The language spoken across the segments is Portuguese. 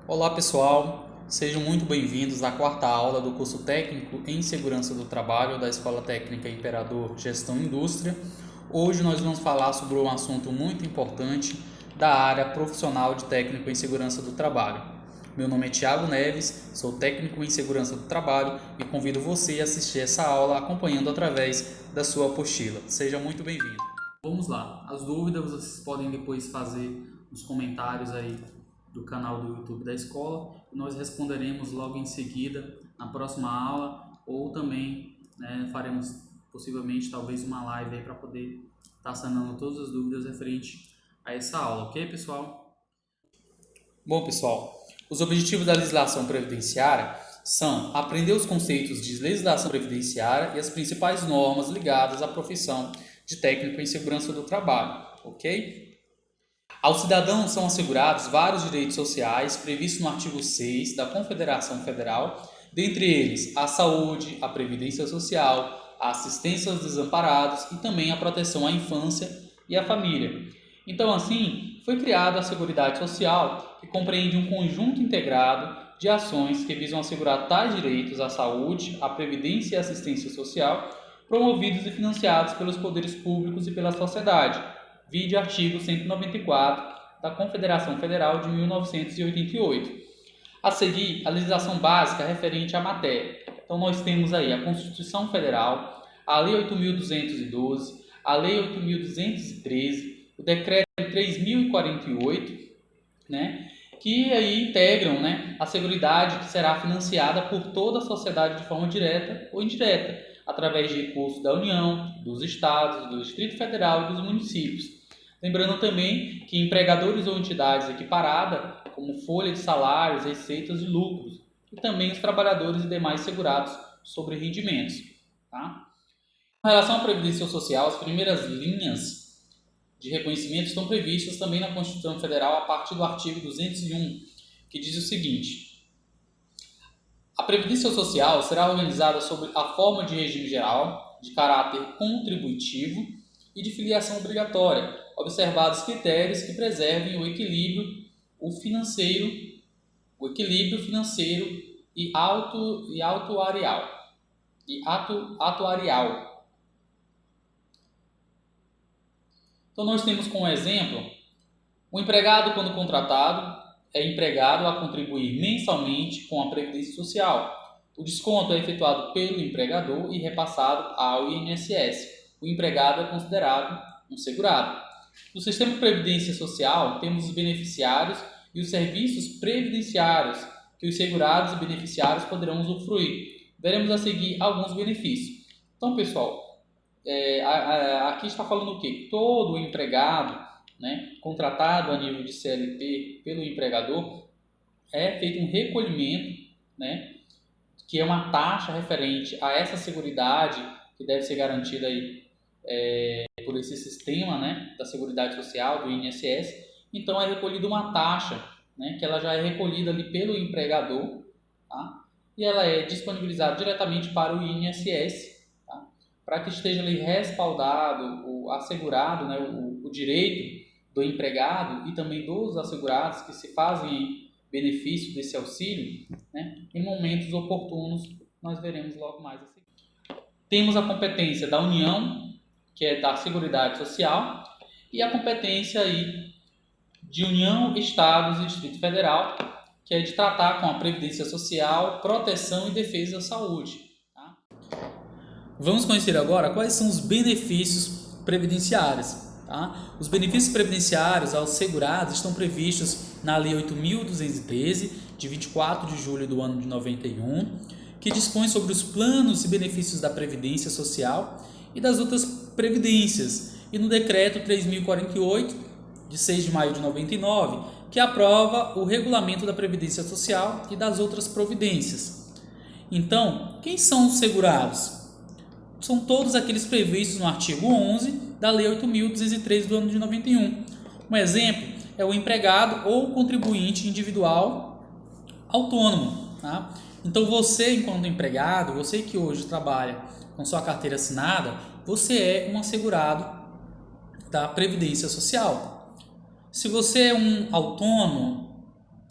Olá pessoal, sejam muito bem-vindos à quarta aula do curso técnico em segurança do trabalho da Escola Técnica Imperador Gestão e Indústria. Hoje nós vamos falar sobre um assunto muito importante da área profissional de técnico em segurança do trabalho. Meu nome é Thiago Neves, sou técnico em segurança do trabalho e convido você a assistir essa aula acompanhando através da sua apostila. Seja muito bem-vindo. Vamos lá, as dúvidas vocês podem depois fazer nos comentários aí do canal do YouTube da escola e nós responderemos logo em seguida na próxima aula ou também faremos possivelmente talvez uma live aí para poder estar sanando todas as dúvidas referente a essa aula, ok pessoal? Bom pessoal, os objetivos da legislação previdenciária são aprender os conceitos de legislação previdenciária e as principais normas ligadas à profissão de técnico em segurança do trabalho, ok? Aos cidadãos são assegurados vários direitos sociais previstos no artigo 6 da Confederação Federal, dentre eles a saúde, a previdência social, a assistência aos desamparados e também a proteção à infância e à família. Então, assim, foi criada a Seguridade Social, que compreende um conjunto integrado de ações que visam assegurar tais direitos à saúde, à previdência e à assistência social, promovidos e financiados pelos poderes públicos e pela sociedade. Vide artigo 194 da Confederação Federal de 1988. A seguir, a legislação básica referente à matéria. Então, nós temos aí a Constituição Federal, a Lei 8.212, a Lei 8.213, o Decreto 3.048, que aí integram a Seguridade, que será financiada por toda a sociedade de forma direta ou indireta, através de recursos da União, dos Estados, do Distrito Federal e dos municípios. Lembrando também que empregadores ou entidades equiparadas, como folha de salários, receitas e lucros, e também os trabalhadores e demais segurados sobre rendimentos. Tá? Com relação à Previdência Social, as primeiras linhas de reconhecimento estão previstas também na Constituição Federal a partir do artigo 201, que diz o seguinte: a Previdência Social será organizada sob a forma de regime geral, de caráter contributivo e de filiação obrigatória, observados critérios que preservem o equilíbrio financeiro e atuarial. Então nós temos como exemplo, o empregado quando contratado é empregado a contribuir mensalmente com a Previdência Social. O desconto é efetuado pelo empregador e repassado ao INSS. O empregado é considerado um segurado. No sistema de previdência social, temos os beneficiários e os serviços previdenciários que os segurados e beneficiários poderão usufruir. Veremos a seguir alguns benefícios. Então, pessoal, aqui está falando o quê? Todo empregado contratado a nível de CLT pelo empregador é feito um recolhimento, que é uma taxa referente a essa seguridade que deve ser garantida aí por esse sistema da Seguridade Social, do INSS. Então é recolhida uma taxa, que ela já é recolhida ali pelo empregador, tá? E ela é disponibilizada diretamente para o INSS, tá? Para que esteja ali respaldado, assegurado, o direito do empregado e também dos assegurados que se fazem benefício desse auxílio, em momentos oportunos. Nós veremos logo mais a seguir. Temos a competência da União, que é da Seguridade Social, e a competência aí de União, Estados e Distrito Federal, que é de tratar com a Previdência Social, proteção e defesa da saúde. Tá? Vamos conhecer agora quais são os benefícios previdenciários. Tá? Os benefícios previdenciários aos segurados estão previstos na Lei 8.213, de 24 de julho do ano de 91, que dispõe sobre os planos e benefícios da Previdência Social e das outras previdências, e no Decreto 3.048, de 6 de maio de 99, que aprova o regulamento da Previdência Social e das outras providências. Então, quem são os segurados? São todos aqueles previstos no artigo 11 da Lei 8.213 do ano de 91. Um exemplo é o empregado ou contribuinte individual autônomo. Tá? Então você, enquanto empregado, você que hoje trabalha com sua carteira assinada, você é um assegurado da Previdência Social. Se você é um autônomo,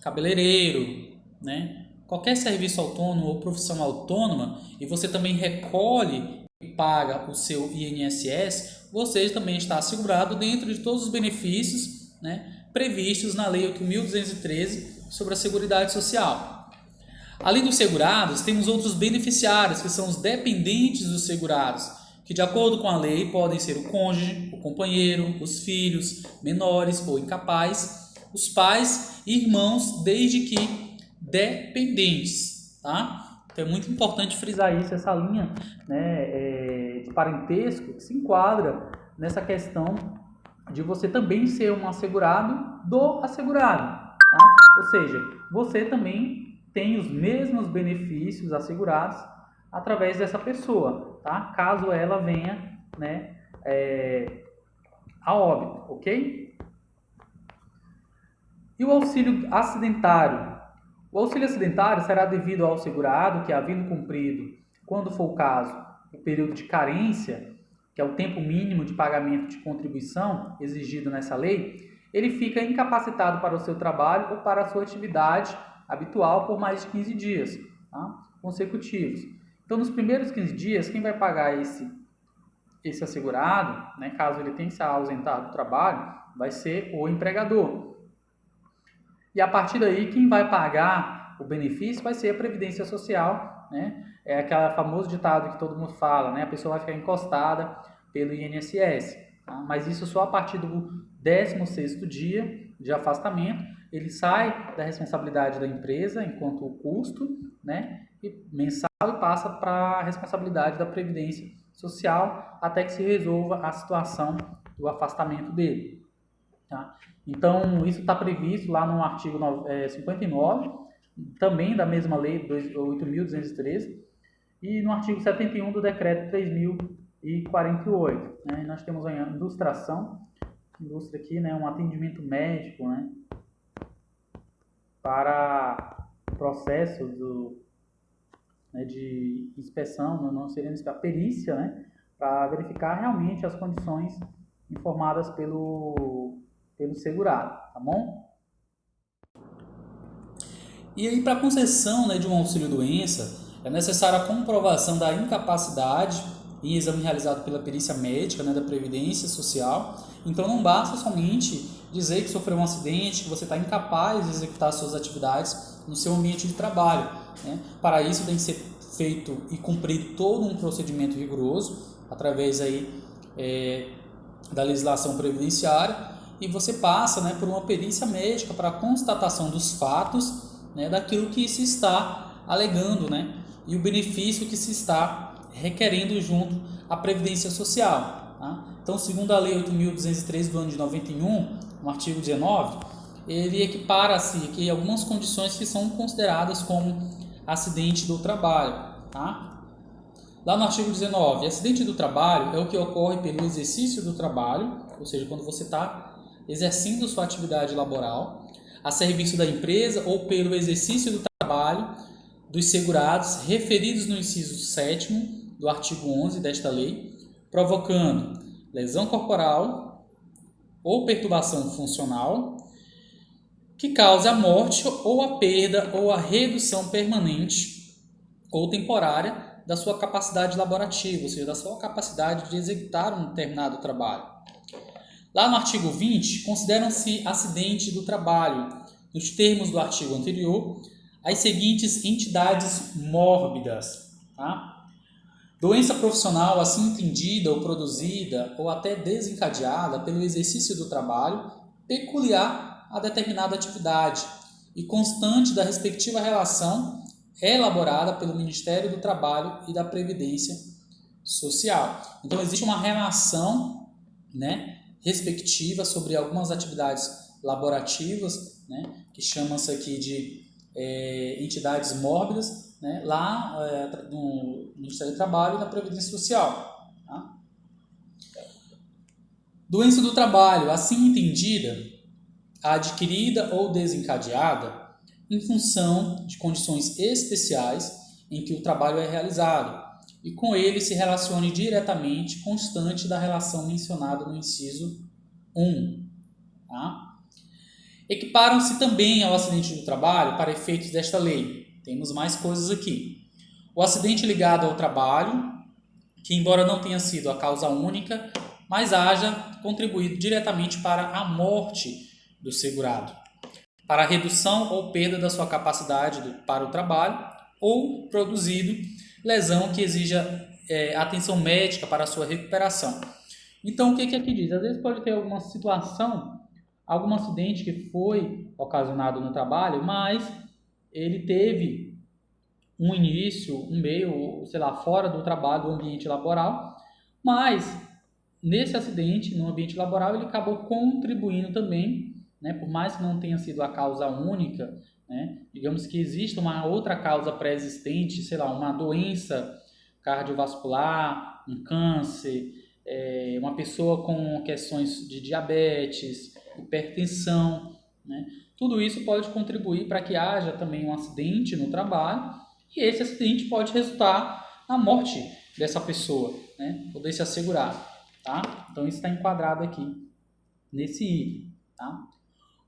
cabeleireiro, né? Qualquer serviço autônomo ou profissão autônoma, e você também recolhe e paga o seu INSS, você também está assegurado dentro de todos os benefícios, né, previstos na Lei 8.213 sobre a Seguridade Social. Além dos segurados, temos outros beneficiários, que são os dependentes dos segurados, que de acordo com a lei podem ser o cônjuge, o companheiro, os filhos, menores ou incapazes, os pais e irmãos, desde que dependentes, tá? Então é muito importante frisar isso, essa linha, né, de parentesco que se enquadra nessa questão de você também ser um assegurado do assegurado, tá? Ou seja, você também tem os mesmos benefícios assegurados através dessa pessoa, tá? Caso ela venha, né, a óbito, ok? E o auxílio acidentário? O auxílio acidentário será devido ao segurado que, havendo cumprido, quando for o caso, o período de carência, que é o tempo mínimo de pagamento de contribuição exigido nessa lei, ele fica incapacitado para o seu trabalho ou para a sua atividade habitual por mais de 15 dias, tá, consecutivos. Então, nos primeiros 15 dias, quem vai pagar esse assegurado, né, caso ele tenha que se ausentar do trabalho, vai ser o empregador. E a partir daí, quem vai pagar o benefício vai ser a Previdência Social, né? É aquele famoso ditado que todo mundo fala, né? A pessoa vai ficar encostada pelo INSS, tá? Mas isso só a partir do 16º dia de afastamento, ele sai da responsabilidade da empresa enquanto custo, né? E mensal, e passa para a responsabilidade da Previdência Social até que se resolva a situação do afastamento dele. Tá? Então, isso está previsto lá no artigo 59, também da mesma lei 8.213, e no artigo 71 do decreto 3.048. Né? Nós temos a ilustração, ilustra aqui, né, um atendimento médico, né, para processo de inspeção, não seria a perícia, né, para verificar realmente as condições informadas pelo segurado, tá bom? E aí, para a concessão, né, de um auxílio-doença, é necessária a comprovação da incapacidade em exame realizado pela perícia médica, né, da Previdência Social. Então, não basta somente dizer que sofreu um acidente, que você está incapaz de executar suas atividades no seu ambiente de trabalho, né? Para isso, tem que ser feito e cumprido todo um procedimento rigoroso, através aí, da legislação previdenciária, e você passa, né, por uma perícia médica para a constatação dos fatos, né, daquilo que se está alegando, né, e o benefício que se está requerendo junto à Previdência Social. Tá? Então, segundo a Lei 8.213 do ano de 91, no artigo 19, ele equipara-se aqui algumas condições que são consideradas como acidente do trabalho. Tá? Lá no artigo 19, acidente do trabalho é o que ocorre pelo exercício do trabalho, ou seja, quando você está exercendo sua atividade laboral, a serviço da empresa ou pelo exercício do trabalho dos segurados referidos no inciso 7º do artigo 11 desta lei, provocando lesão corporal ou perturbação funcional que cause a morte ou a perda ou a redução permanente ou temporária da sua capacidade laborativa, ou seja, da sua capacidade de executar um determinado trabalho. Lá no artigo 20, consideram-se acidente do trabalho, nos termos do artigo anterior, as seguintes entidades mórbidas. Tá? Doença profissional assim entendida ou produzida ou até desencadeada pelo exercício do trabalho, peculiar a determinada atividade e constante da respectiva relação elaborada pelo Ministério do Trabalho e da Previdência Social. Então, existe uma relação, né, respectiva sobre algumas atividades laborativas, né, que chamam-se aqui de entidades mórbidas, né, lá no Ministério do Trabalho e da Previdência Social. Tá? Doença do trabalho, assim entendida, adquirida ou desencadeada em função de condições especiais em que o trabalho é realizado, e com ele se relacione diretamente constante da relação mencionada no inciso 1. Tá? Equiparam-se também ao acidente do trabalho para efeitos desta lei. Temos mais coisas aqui. O acidente ligado ao trabalho, que embora não tenha sido a causa única, mas haja contribuído diretamente para a morte do segurado, para a redução ou perda da sua capacidade para o trabalho, ou produzido lesão que exija atenção médica para a sua recuperação. Então, o que aqui diz? Às vezes pode ter alguma situação, algum acidente que foi ocasionado no trabalho, mas ele teve um início, um meio, sei lá, fora do trabalho, do ambiente laboral, mas nesse acidente, no ambiente laboral, ele acabou contribuindo também, né, por mais que não tenha sido a causa única, né, digamos que exista uma outra causa pré-existente, sei lá, uma doença cardiovascular, um câncer, uma pessoa com questões de diabetes, hipertensão, né, tudo isso pode contribuir para que haja também um acidente no trabalho, e esse acidente pode resultar na morte dessa pessoa, né, ou desse assegurado, tá? Então isso está enquadrado aqui nesse item, tá?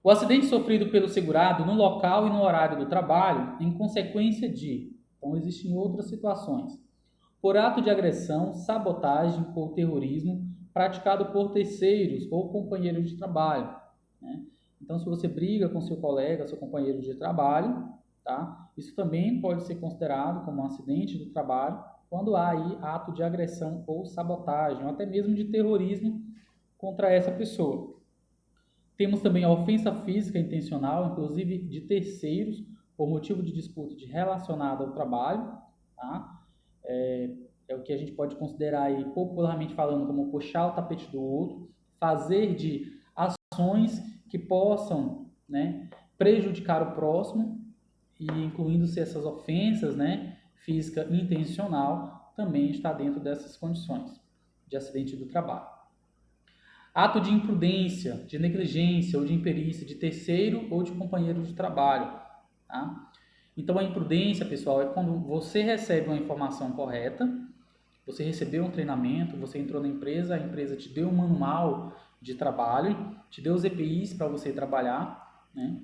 O acidente sofrido pelo segurado no local e no horário do trabalho em consequência de, então existem outras situações, por ato de agressão, sabotagem ou terrorismo praticado por terceiros ou companheiros de trabalho, né? Então se você briga com seu colega, seu companheiro de trabalho, tá? Isso também pode ser considerado como um acidente do trabalho quando há aí ato de agressão ou sabotagem, ou até mesmo de terrorismo contra essa pessoa. Temos também a ofensa física intencional, inclusive de terceiros, por motivo de disputa relacionada ao trabalho, tá? É o que a gente pode considerar aí, popularmente falando, como puxar o tapete do outro, fazer de ações que possam, né, prejudicar o próximo, e incluindo-se essas ofensas, né, física intencional, também está dentro dessas condições de acidente do trabalho. Ato de imprudência, de negligência ou de imperícia de terceiro ou de companheiro de trabalho, tá? Então a imprudência, pessoal, é quando você recebe uma informação correta, você recebeu um treinamento, você entrou na empresa, a empresa te deu um manual de trabalho, te deu os EPIs para você trabalhar, né?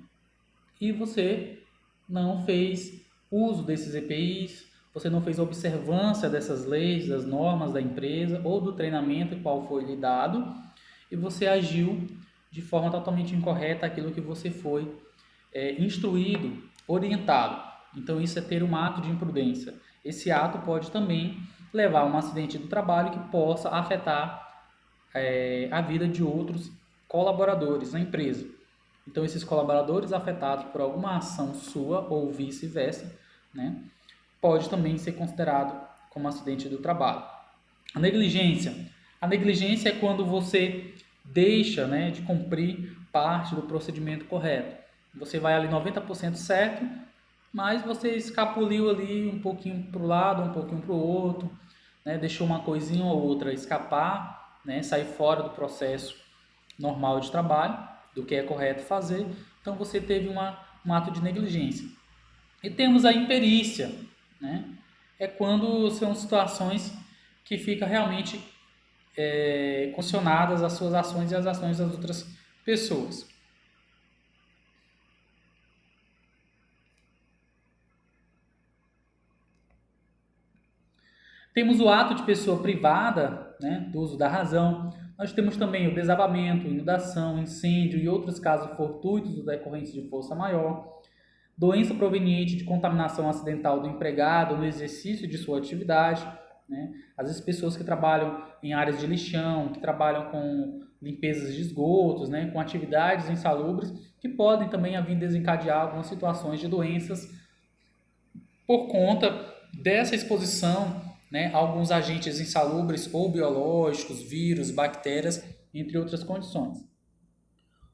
E você não fez uso desses EPIs, você não fez observância dessas leis, das normas da empresa ou do treinamento qual foi lhe dado, e você agiu de forma totalmente incorreta aquilo que você foi instruído, orientado. Então isso é ter um ato de imprudência. Esse ato pode também levar a um acidente do trabalho que possa afetar a vida de outros colaboradores na empresa. Então, esses colaboradores afetados por alguma ação sua ou vice-versa, né, pode também ser considerado como acidente do trabalho. A negligência. A negligência é quando você deixa, né, de cumprir parte do procedimento correto. Você vai ali 90% certo, mas você escapuliu ali um pouquinho para o lado, um pouquinho para o outro, né, deixou uma coisinha ou outra escapar, né, sair fora do processo normal de trabalho, do que é correto fazer, então você teve um ato de negligência. E temos a imperícia, né? É quando são situações que ficam realmente condicionadas às suas ações e às ações das outras pessoas. Temos o ato de pessoa privada, né, do uso da razão. Nós temos também o desabamento, inundação, incêndio e outros casos fortuitos ou decorrentes de força maior. Doença proveniente de contaminação acidental do empregado no exercício de sua atividade, né? Às vezes pessoas que trabalham em áreas de lixão, que trabalham com limpezas de esgotos, né, com atividades insalubres, que podem também vir desencadear algumas situações de doenças por conta dessa exposição, né, a alguns agentes insalubres ou biológicos, vírus, bactérias, entre outras condições.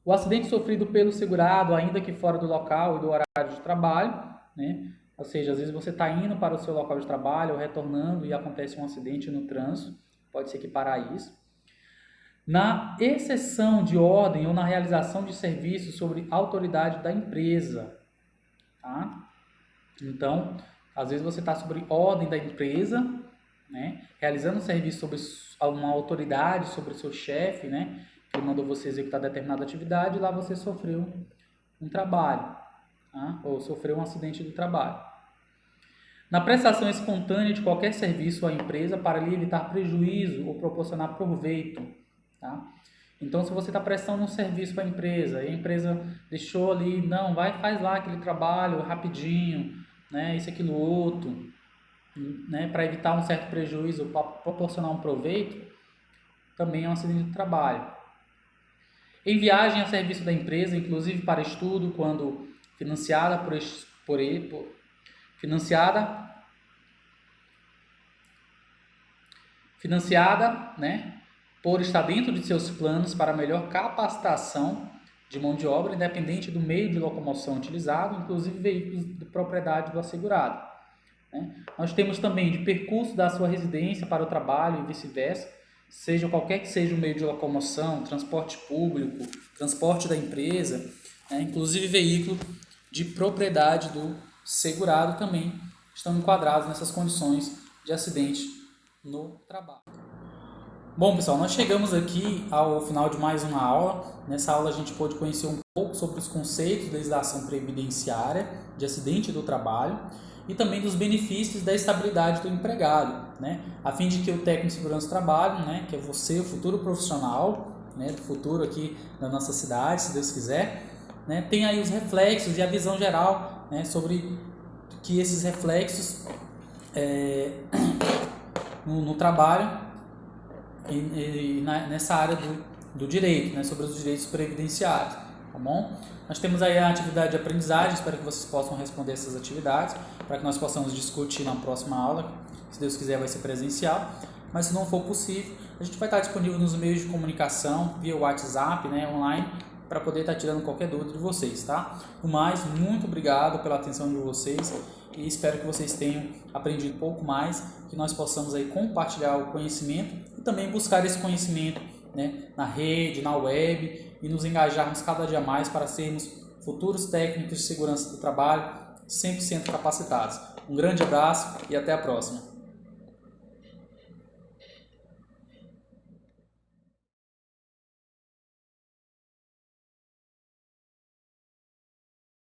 O acidente sofrido pelo segurado, ainda que fora do local e do horário de trabalho, né, ou seja, às vezes você está indo para o seu local de trabalho ou retornando e acontece um acidente no trânsito, pode se equiparar a isso. Na exceção de ordem ou na realização de serviços sobre autoridade da empresa, tá? Então, às vezes você está sobre ordem da empresa, né, realizando um serviço sobre uma autoridade, sobre o seu chefe, né, que mandou você executar determinada atividade, e lá você sofreu um trabalho, tá? Ou sofreu um acidente do trabalho. Na prestação espontânea de qualquer serviço à empresa para lhe evitar prejuízo ou proporcionar proveito, tá? Então, se você está prestando um serviço para a empresa e a empresa deixou ali, não, faz lá aquele trabalho rapidinho, né, isso, aquilo, outro, né, para evitar um certo prejuízo, para proporcionar um proveito, também é um acidente de trabalho. Em viagem a serviço da empresa, inclusive para estudo, quando financiada né, por estar dentro de seus planos para melhor capacitação de mão de obra, independente do meio de locomoção utilizado, inclusive veículos de propriedade do assegurado, né? Nós temos também de percurso da sua residência para o trabalho e vice-versa, seja qualquer que seja o meio de locomoção, transporte público, transporte da empresa, né? Inclusive veículo de propriedade do segurado também estão enquadrados nessas condições de acidente no trabalho. Bom, pessoal, nós chegamos aqui ao final de mais uma aula. Nessa aula a gente pôde conhecer um pouco sobre os conceitos da legislação previdenciária de acidente do trabalho e também dos benefícios da estabilidade do empregado, né? A fim de que o técnico de segurança do trabalho, né, que é você, o futuro profissional, né, do futuro aqui da nossa cidade, se Deus quiser, né, tenha aí os reflexos e a visão geral, né, sobre que esses reflexos no trabalho e nessa área do direito, né, sobre os direitos previdenciários, tá bom? Nós temos aí a atividade de aprendizagem, espero que vocês possam responder essas atividades, para que nós possamos discutir na próxima aula, se Deus quiser vai ser presencial, mas se não for possível, a gente vai estar disponível nos meios de comunicação, via WhatsApp, né, online, para poder estar tirando qualquer dúvida de vocês, tá? No mais, muito obrigado pela atenção de vocês e espero que vocês tenham aprendido um pouco mais, que nós possamos aí compartilhar o conhecimento e também buscar esse conhecimento, né, na rede, na web e nos engajarmos cada dia mais para sermos futuros técnicos de segurança do trabalho 100% capacitados. Um grande abraço e até a próxima.